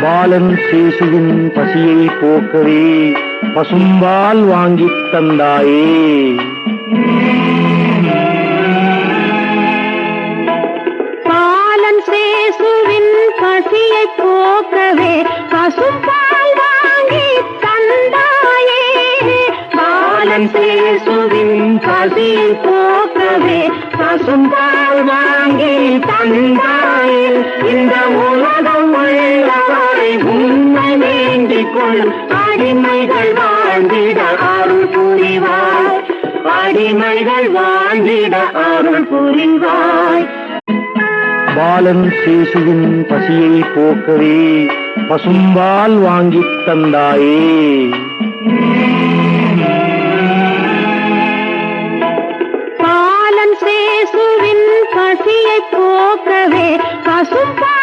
பாலன் சேசுவின் பசியை போக்கவே பசும்பால் வாங்கித் தந்தாயே. பாலன் சேசுவின் பசியை போக்கவே பசும்பால் வாங்கித் தந்தாயே. பாலன் சேசுவின் பசியை போக்கவே பசும்பால் வாங்கி தந்தாயே. இந்த உலகம் உள்ளவரை உன்னை வேண்டிக் கொள்ளும் அடிமைகள் வாழ்ந்திட அருள் புரிவாய். அடிமைகள் வாழ்ந்திட அருள் புரிவாய். பாலன் சேசுவின் பசியை போக்கவே பசும்பால் வாங்கித் தந்தாயே. பாலன் சேசுவின் பசியை போக்கவே பசும்பால்